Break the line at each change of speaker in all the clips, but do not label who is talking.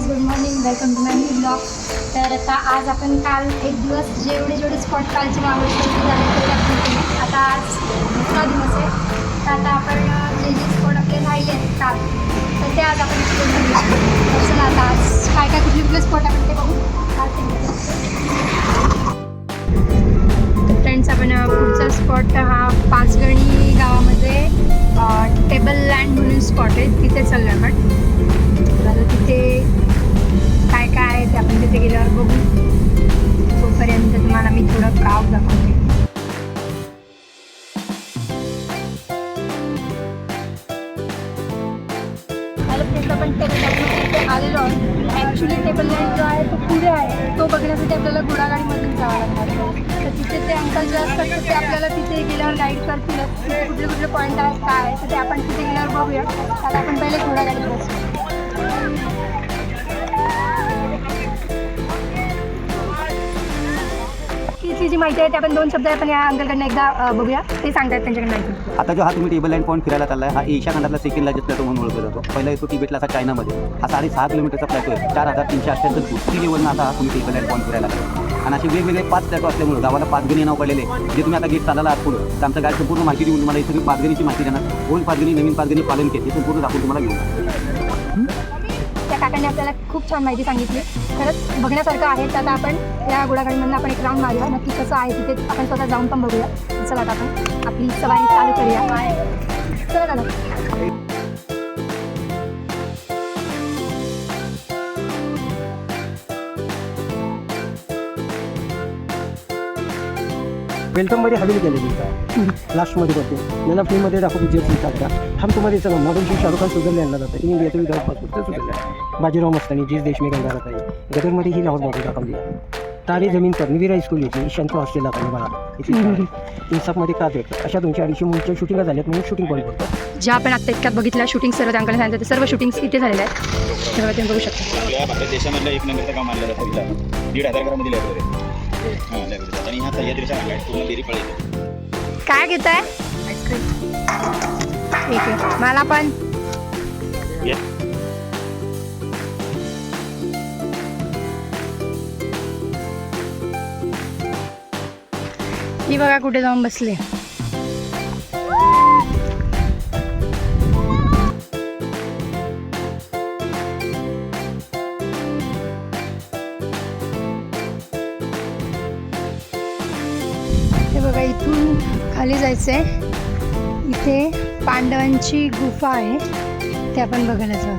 Good morning, welcome to my new blog. तर आता आज आपण काल एक दिवस जेवढे स्पॉट कालचे मावळचे झाले ते आपण केले. आता आज दुसरा दिवस आहे. तर आता आपण जे स्पॉट आपले राहिले आहेत काल, तर ते आज आपण तर चला आता आज काय कुठले स्पॉट आपण ते बघू. फ्रेंड्स, आपण पुढचा स्पॉट हा पाचगणी गावामध्ये टेबल लँड म्हणून स्पॉट आहे, तिथे चाललो आपण. तर तिथे काय आहे ते आपण तिथे गेल्यावर बघू. तोपर्यंत तुम्हाला मी थोडं गाव दाखवते. आपण टेबल लँडमध्ये आलेलो आहोत. ॲक्च्युली टेबल लँड जो आहे तो पुढे आहे, तो बघण्यासाठी आपल्याला घोडागाडीमधून जावं लागणार. तर तिथे ते अंकल जे असतात ते आपल्याला तिथे गेल्यावर गाईड करतीलच. तिथे कुठले पॉईंट आहेत काय आहे, तर ते आपण तिथे गेल्यावर बघूया. आता आपण पहिले घोडागाडीत बसू. जी माहिती आहे ते आपण दोन शब्द आपण या अंकलकडनं एकदा बघूया, ते सांगतात त्यांच्याकडे माहिती.
आता जो हा तुम्ही टेबल लँड पॉईंट फिरायला चालला आहे, हा एशिया खंडातला सेकंड लार्जेस्ट प्लॅटो म्हणून ओळखला जातो. पहिला येतो तिबेटला, असा चायनामध्ये. हा 6.5 किलोमीटरचा प्लॅटो आहे. 4378 फूट सी लेवलनं आता तुम्ही टेबल लँड पॉईंट फिरायला लागला. आणि असे वेगवेगळे 5 प्लॅटो असल्यामुळे गावाला पाचगणी नाव पडलेले. जे तुम्ही आता गेट चालला आहात पुढं, तर आमचं गाईड संपूर्ण माहिती देऊन तुम्हाला इथे पाचगणीची माहिती देणार. ओल्ड पाचगणी, नवीन पाचगणी, पालन केली, हे संपूर्ण दाखवून तुम्हाला घेऊन.
त्या काकांनी आपल्याला खूप छान माहिती सांगितली. खरंच बघण्यासारखं आहे. तर आता आपण या घोडागाडीमधून आपण एक राऊंड मारूया. नक्की कसं आहे तिथे आपण स्वतः जाऊन पण बघूया. चला आता आपण आपली सवारी चालू करूया. चला दादा.
वेलकममध्ये हवेली गेलेली का लास्टमध्ये करते मला फ्रीमध्ये दाखवू विजय काढता. हम तुम्हाला चला मॉडर्नशी शाहरुख खान स्वित्झर्लंडला जातं. इन इंडियाचं विधान पासपोर्ट तर स्वित्झर्लंड. बाजीराव मस्तानी जिस देश में गंगा रहता है. गदरमध्ये ही लाहौर बॉर्डर दाखवली. तारे जमीन पर निविरा स्कूल याची ईशांत हॉस्टेल दाखवली मला. इन्साफमध्ये का भेटतं अशा 200-250 मुलीच्या शूटिंगा झाल्यात म्हणून शूटिंग पॉईंट बोलतात.
ज्या आपण आता इतक्यात बघितल्या शूटिंग सर्व अंकलने सांगितलं, ते सर्व शूटिंग्स इथे झालेल्या आहेत. तेव्हा तुम्ही बघू शकता.
आपल्या भारत देशामधलं एक नंबरचं काम मानलं जातं. 1,500 घरामध्ये लायब्ररी आहे. लायब्ररी आणि ह्या सह्याद्रीच्या भागात पूर्ण डेअरी पळायचं.
काय घेत आहे? आईस्क्रीम. ठीक आहे, मला पण. ही बघा कुठे जाऊन बसले. हे बघा, इथून खाली जायचंय. इथे पांडवांची गुफा आहे, ते आपण बघायला जाऊ.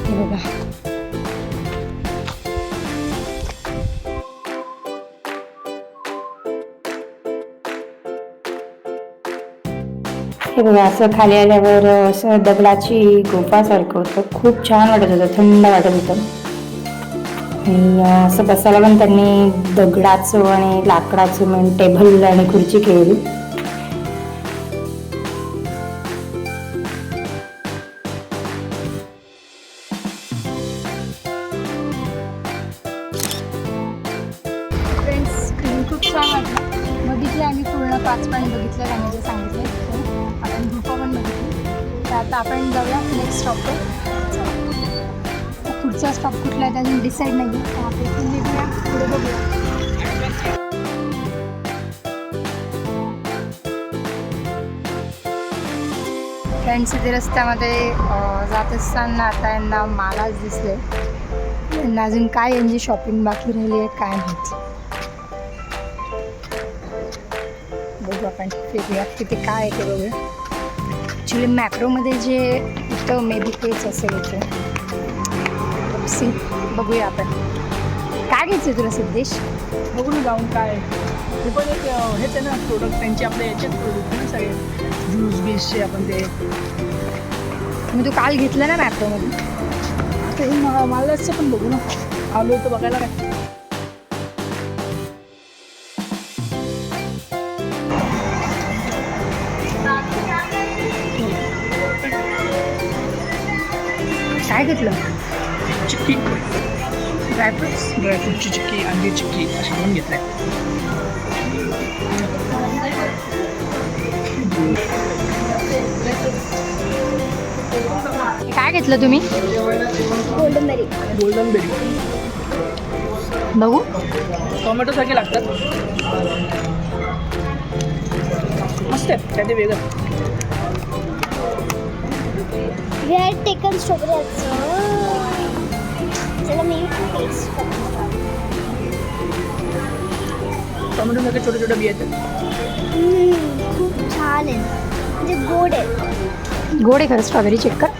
हे बघा,
हे बघा, असं खाली आल्यावर असं दगडाची गुफासारखं होतं. खूप छान वाटत होतं, थंड वाटत होतं. आणि असं बसायला पण त्यांनी दगडाचं आणि लाकडाचं म्हणून टेबल आणि खुर्ची केली.
फ्रेंड्स, खूप छान वाटलं. बघितले आम्ही पूर्ण 5 पॉईंट बघितले आणि जे सांगितले. आपण गुफा पण बघितली. तर आता आपण जाऊया नेक्स्ट स्टॉपवर. पुढचा स्टॉप कुठला आहे अजून डिसाईड नाही आहे. आपण इथून निघूया, पुढे बघूया. फ्रेंड्स, इथे रस्त्यामध्ये जात असताना आता यांना मालाच दिसले. यांना अजून काय यांची शॉपिंग बाकी राहिली आहे काय माहिती. बघू आपण फिरूया तिथे काय आहे ते बघूया. ॲक्च्युली मॅप्रोमध्ये जे इथं मे बी तेच असेल इथे. बघूया आपण काय घ्यायचं तुला सिद्धेश.
बघू ना जाऊन काय ते पण एक हेच आहे ना प्रोडक्ट त्यांचे आपले याचेच प्रोडक्ट ना सगळे ज्यूस बीसचे आपण ते.
मग तू काल घेतलं ना मॅप्रोमध्ये.
आता हे मालाचं पण बघू ना. आलो तर बघायला
काय घेतलं.
चिक्की
ड्रायफ्रुट्स.
ड्रायफ्रूटची चिक्की, अंडी चिक्की अशी म्हणून घेतलंय.
काय घेतलं तुम्ही?
गोल्डन बेरी
बघू.
टोमॅटो सारखे लागतात. मस्त आहे काय ते वेगळं.
We had taken strawberry also. चला मी taste करते.
टोमॅटो सारखे छोटे छोटे बिया आहेत.
खूप छान आहे म्हणजे गोड आहे.
गोड आहे खरं स्ट्रॉबेरी चेक कर.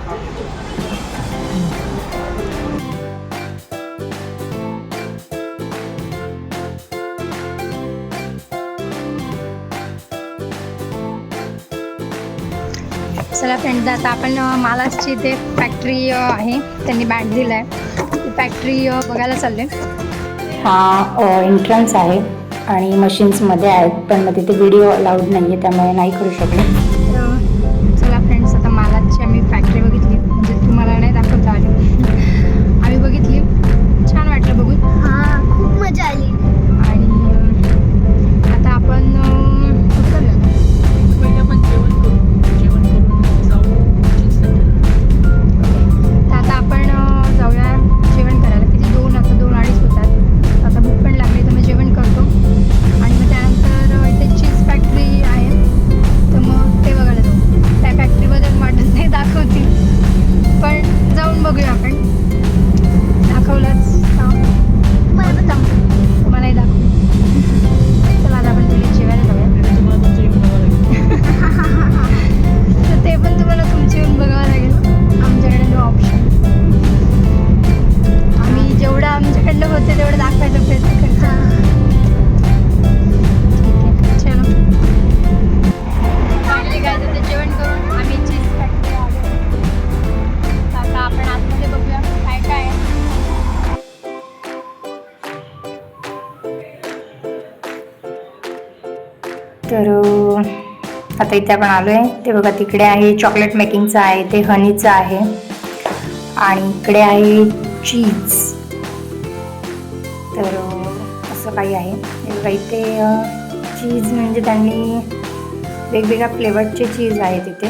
चला फ्रेंड्स, आता आपण महालासची इथे फॅक्टरी आहे, त्यांनी बँड दिला आहे, ती फॅक्टरी बघायला चालले.
हा एंट्रन्स आहे आणि मशीन्समध्ये आहेत, पण मग तिथे व्हिडिओ अलाउड नाही आहे, त्यामुळे नाही करू शकले.
तर चला फ्रेंड्स, आता महालासची आम्ही फॅक्टरी बघितली, म्हणजे तुम्हाला नाही दाखवता आली. आम्ही बघितली, छान वाटलं बघून.
हां खूप मजा आली.
आणि आता आपण कुठं जाऊ?
पहिले आपण जेवण करून जाऊ cheese factory.
तर आता आपण जाऊया जेवण करायला. किती 2:02 होतात. आता भूक पण लागली, तर मग जेवण करतो आणि मग त्यानंतर इथे चीज फॅक्टरी आहे, तर मग ते बघायला जाऊ. त्या फॅक्टरीबद्दल वाटत नाही दाखवतील, पण जाऊन बघूया आपण. दाखवलंच तुम्हालाही दाखवू. चला आता आपण पहिले जेवायला जाऊया.
त्याला तुम्हाला तुमचं येऊन बघावं लागेल.
तर ते पण तुम्हाला तुमचे येऊन बघावं लागेल. आमच्याकडे नो ऑप्शन. आम्ही जेवढं आमच्याकडनं होते तेवढं दाखवायचा प्रयत्न करतो. ठीक आहे, चलो. फायनली काय तर जेवण करून आम्ही चीज फॅक्टरी आलो. तर आता आपण आतमध्ये बघूया काय काय आहे.
तर आता इथे आपण आलो आहे, ते बघा तिकडे आहे चॉकलेट मेकिंगचं आहे, ते हनीचं आहे आणि इकडे आहे चीज. तर असं काही आहे. हे बघा इथे चीज म्हणजे त्यांनी वेगवेगळ्या फ्लेवरचे चीज आहेत इथे.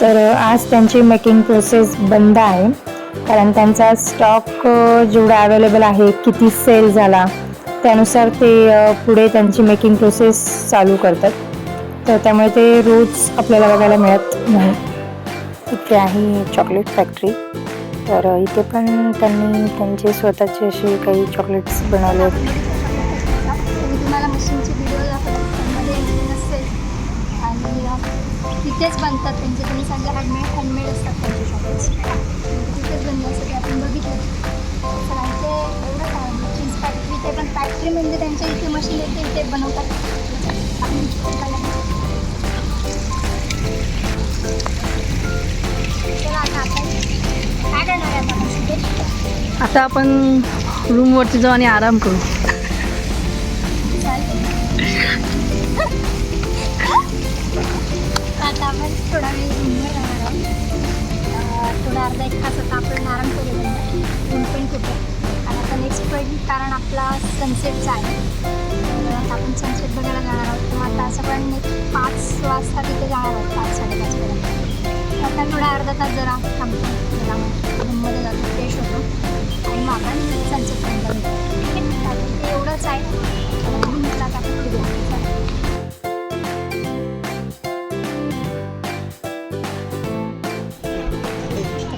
तर आज त्यांची मेकिंग प्रोसेस बंद आहे, कारण त्यांचा स्टॉक जेवढा अवेलेबल आहे, किती सेल झाला त्यानुसार ते पुढे त्यांची मेकिंग प्रोसेस चालू करतात. तर त्यामुळे ते रोज आपल्याला बघायला मिळत नाही. इथे आहे चॉकलेट फॅक्टरी. तर इथे पण त्यांनी त्यांचे स्वतःचे असे काही चॉकलेट्स बनवले आहेत.
मी तुम्हाला मशीनचे व्हिडिओ दाखवले नसेल आणि तिथेच बनतात त्यांचे. तुम्ही सगळे हँडमेड असतात त्यांचे चॉकलेट्स. तिथेच बनले असं ते आपण बघितलं. तर इथे एवढं काय चीज फॅक्टरी, ते पण फॅक्टरी म्हणजे त्यांच्या इथे मशीन येते, इथे बनवतात. आपण चला आता आपण काय करणार आहे आता आपण तिथे?
आता आपण रूमवरती जाऊ आणि आराम करू.
आता आपण थोडा वेळ रूमवर जाणार आहोत. थोडा अर्धा 1 तास आता आपण आराम करू. रूम पण खूप आहे. आणि आता नेक्स्ट पॉईंट, कारण आपला सनसेटचा आहे, तर आता आपण सनसेट बघायला जाणार आहोत. तर मग आता असं पण 5 वाजता तिथे जाणार आहोत, 5-5:30 पर्यंत. आता थोडा अर्धा तास जरा थांबतो, जरा रूममध्ये जातो, फ्रेश होतो आणि मग आपण सनसेट पॉईंटला भेटतो. ठीक आहे, ते एवढंच आहे. रूमला आता आपण फिरूया.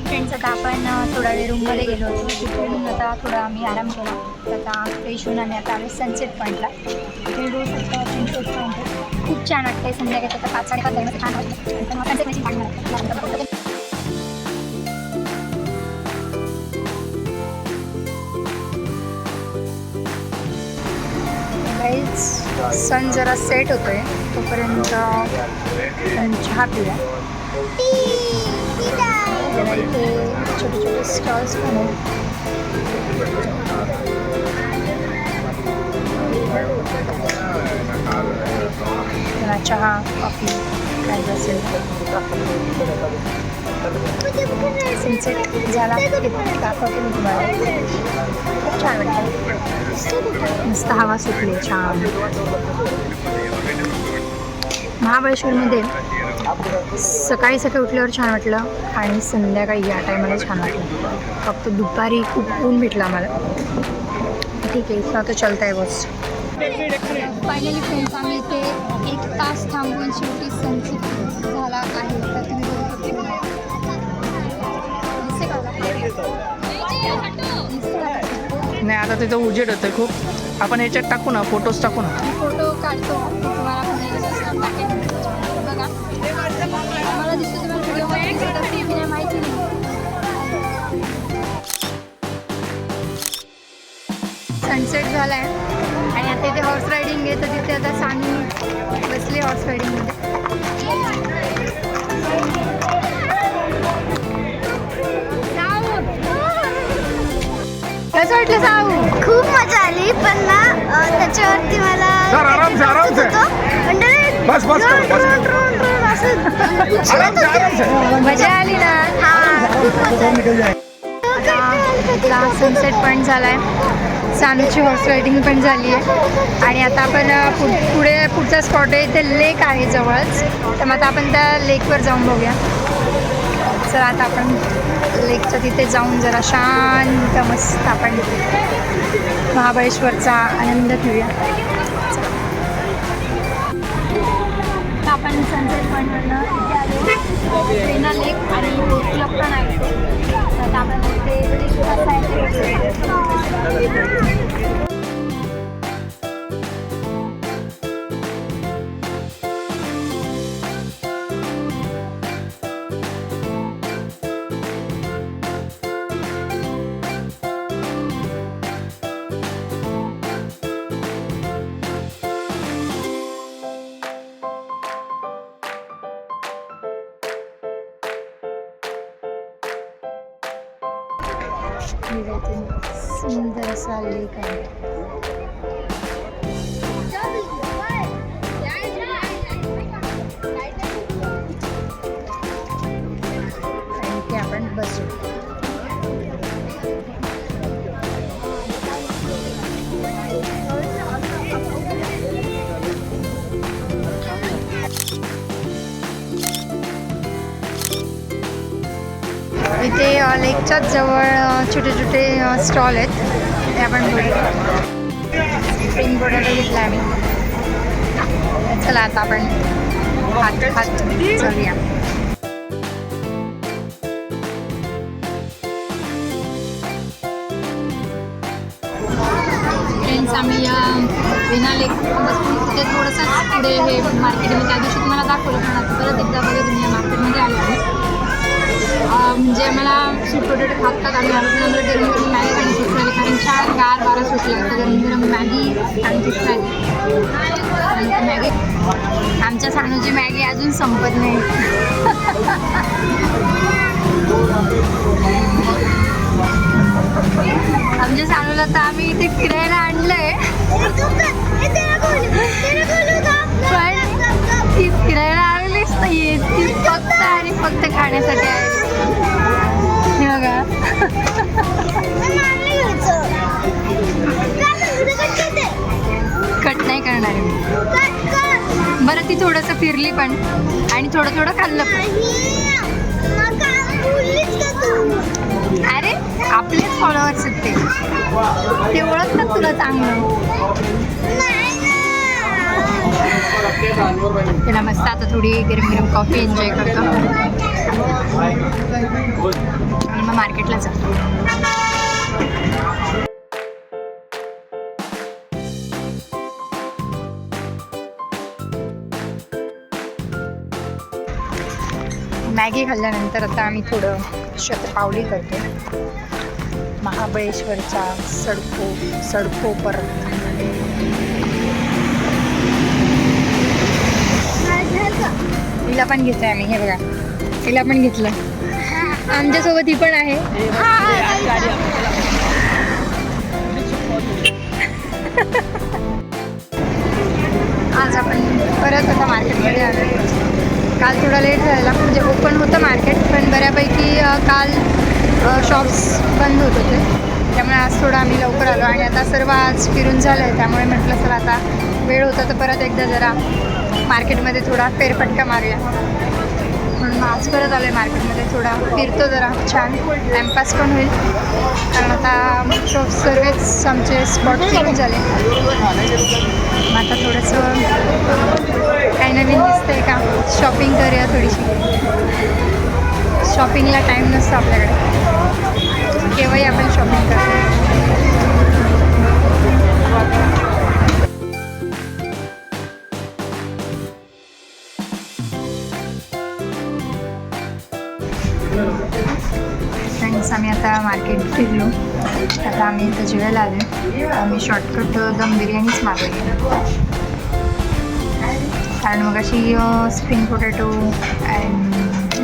फ्रेंड्स, आता आपण थोडा वेळ रूममध्ये गेलो होतो. तिकडून आता थोडा आम्ही आराम केला. आता फ्रेश होऊन आम्ही आता आलो सनसेट पॉईंटला. हे रोज सनसेट पॉईंट खूप छान वाटते. संध्याकाळी आता 5-5:30 वाजता छान वाटतं. नंतर मग सनसेट छान वाटतं. सन जरा सेट होतोय, तोपर्यंत चहा पिऊया. इथे छोटे छोटे स्टॉल्स पण आहेत. त्याला चहा, कॉफी काय असेल. सनसेट झाला दाखवते मी तुम्हाला. खूप छान वाटतं. मस्त हवा सुटली, छान. महाबळेश्वरमध्ये
सकाळी सकाळी उठल्यावर छान वाटलं आणि संध्याकाळी या टायमाला छान वाटलं. फक्त दुपारी खूप ऊन भेटलं आम्हाला. ठीक आहे, इथं आता चलता आहे बस.
फायनली फ्रेंड्स आम्ही इथे 1 तास थांबून शेवटी सनसेट झाला आहे. तर तुम्ही बघू शकता. दिसते का?
नाही आता तिथं उजेड होतं खूप. आपण याच्यात टाकू ना, फोटोज टाकू ना.
फोटो काढतो तुम्हाला पण टाकेन. बघा मला दिसतं तुम्हाला व्हिडिओमध्ये दिसत असेल की नाही माहिती नाही.
सनसेट झाला आहे आणि आता इथे हॉर्स रायडिंग आहे. तर तिथे आता सानू बसली हॉर्स रायडिंगमध्ये. कसं वाटलं साऊ?
खूप मजा आली पण ना त्याच्यावरती मला
मजा आली ना. आता सनसेट पॉईंट झाला आहे. सानूची हॉर्स रायडिंग पण झाली आहे आणि आता आपण पुढचा स्पॉट आहे इथे लेक आहे जवळच. तर मग आता आपण त्या लेकवर जाऊन बघूया. चला आता आपण लेकच्या तिथे जाऊन जरा शांत मस्त आपण महाबळेश्वरचा आनंद घेऊया.
आपण सनसेट पॉईंटवरनं इथे आलो. वेना लेक आणि बोट क्लब पण आहे. तर आपण इथे
सुंदर असा लेक आहे. आणि इथे आपण बसू. इथे लेकच्याच जवळ छोटे छोटे स्टॉल आहेत. ते आपण बघूया. स्प्रिंग पोटॅटो घेतला आम्ही. चला आता आपण खात चलूया.
फ्रेंड्स आम्ही या वेना लेक बसून तिथे थोडंसं पुढे हे मार्केटमध्ये त्या दिवशी तुम्हाला दाखवलं पण आता परत एकदा बघा तुम्ही या मार्केटमध्ये आले आहे. म्हणजे मला स्वीट पोटॅटो खातात आम्ही आलो गरम गरम मॅगी आणि चिप्स राहिली कारण छान गार वारा सुटला तर गरम गरम मॅगी आणि चिप्स राहिली. मॅगी आमच्या सानूची मॅगी अजून संपत नाही. आमच्या सानूला तर आम्ही इथे फिरायला आणलंय पण ती फिरायला आणलीच नाहीये. ती फक्त आणि फक्त खाण्यासाठी आहे. हे बघा कट नाही करणार आहे. बरं ती थोडंसं फिरली पण आणि थोडं थोडं खाल्लं पण. अरे आपलेच फॉलोअर्स आहेत ते ओळखतात तुला चांगलं. त्याला मस्त आता थोडी गरम गरम कॉफी एन्जॉय करतो आणि मग मार्केटला जातो. मॅगी खाल्ल्यानंतर आता आम्ही थोडं शतपावली करतो महाबळेश्वरच्या सडको पर. हिला पण घेतोय आम्ही. हे बघा हिला पण घेतलं. आमच्यासोबत ही पण आहे. आज आपण परत आता मार्केटमध्ये आलो. काल थोडा लेट झाला म्हणजे ओपन होतं मार्केट पण बऱ्यापैकी काल शॉप्स बंद होत होते त्यामुळे आज थोडं आम्ही लवकर आलो आणि आता सर्व आज फिरून झालं आहे. त्यामुळे म्हटलं सर आता वेळ होता तर परत एकदा जरा मार्केटमध्ये थोडा फेरफटका मारूया. आज परत आलो आहे मार्केटमध्ये, थोडा फिरतो जरा, छान टाईमपास पण होईल, कारण आता सर्वच आमचे स्पॉट फिरून झाले. मग आता थोडंसं काही नवीन दिसतंय का, शॉपिंग करूया थोडीशी. शॉपिंगला टाईम नसतो आपल्याकडे, केव्हाही आपण शॉपिंग करतो. फ्रेंड्स, आम्ही आता मार्केट फिरलो, आता आम्ही इथं जेवायला आलो. आम्ही शॉर्टकट दम बिर्याणीच मागवली, कारण मग अशी spring potato and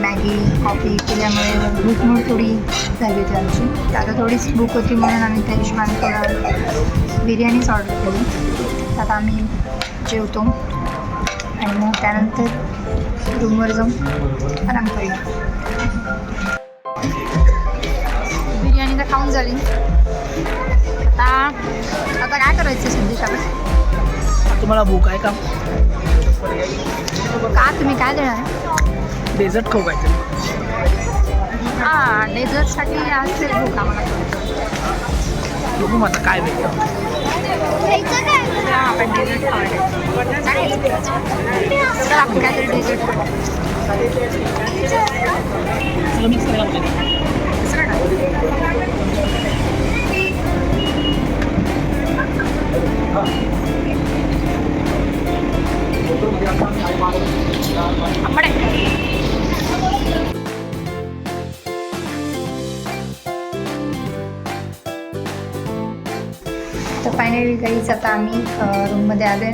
Maggi coffee केल्यामुळे भूक थोडी झाली होती आमची. तर आता थोडीच भूक होती म्हणून आम्ही त्या हिशोबाने थोडं बिर्याणीच ऑर्डर केली. आता आम्ही जेवतो आणि मग त्यानंतर रूमवर जाऊन आराम करूया. बिर्याणी तर खाऊन झाली, आता काय करायचं संदेश आपण?
तुम्हाला भूक आहे का?
तुम्ही काय देणार आहे?
डेझर्ट खाऊ काय?
हां, डेझर्टसाठी असेल भूक आम्हाला.
बघू मग आता काय भेटतं.
आपण डेझर्ट खावं, तर आपण काहीतरी डेझर्ट खाऊ.
सगळं मिक्स करायला लागतं.
तर फायनली काहीच आता आम्ही रूममध्ये आलो आहे.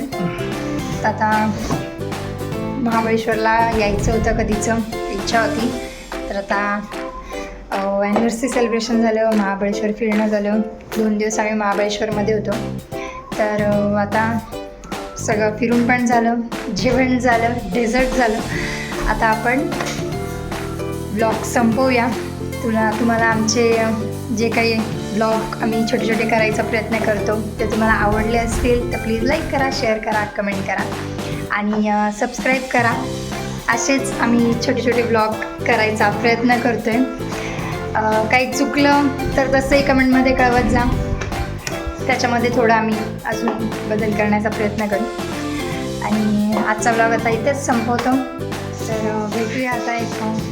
तर आता महाबळेश्वरला यायचं होतं, कधीचं इच्छा होती. तर आता ॲनिव्हर्सरी सेलिब्रेशन झालं, महाबळेश्वर फिरणं झालं. 2 दिवस आम्ही महाबळेश्वरमध्ये होतो. तर आता सगळं फिरून पण झालं, जेवण झालं, डेझर्ट झालं. आता आपण ब्लॉग संपवूया. तुम्हाला आमचे जे काही ब्लॉग आम्ही छोटे छोटे करायचा प्रयत्न करतो ते तुम्हाला आवडले असतील तर प्लीज लाईक करा, शेअर करा, कमेंट करा आणि सबस्क्राईब करा. असेच आम्ही छोटे छोटे ब्लॉग करायचा प्रयत्न करतो आहे. काही चुकलं तर तसंही कमेंटमध्ये कळवत जा, त्याच्यामध्ये थोडा आम्ही अजून बदल करण्याचा प्रयत्न करू. आणि आजचा ब्लॉग आता इथेच संपवतो. तर भेटूया आता एक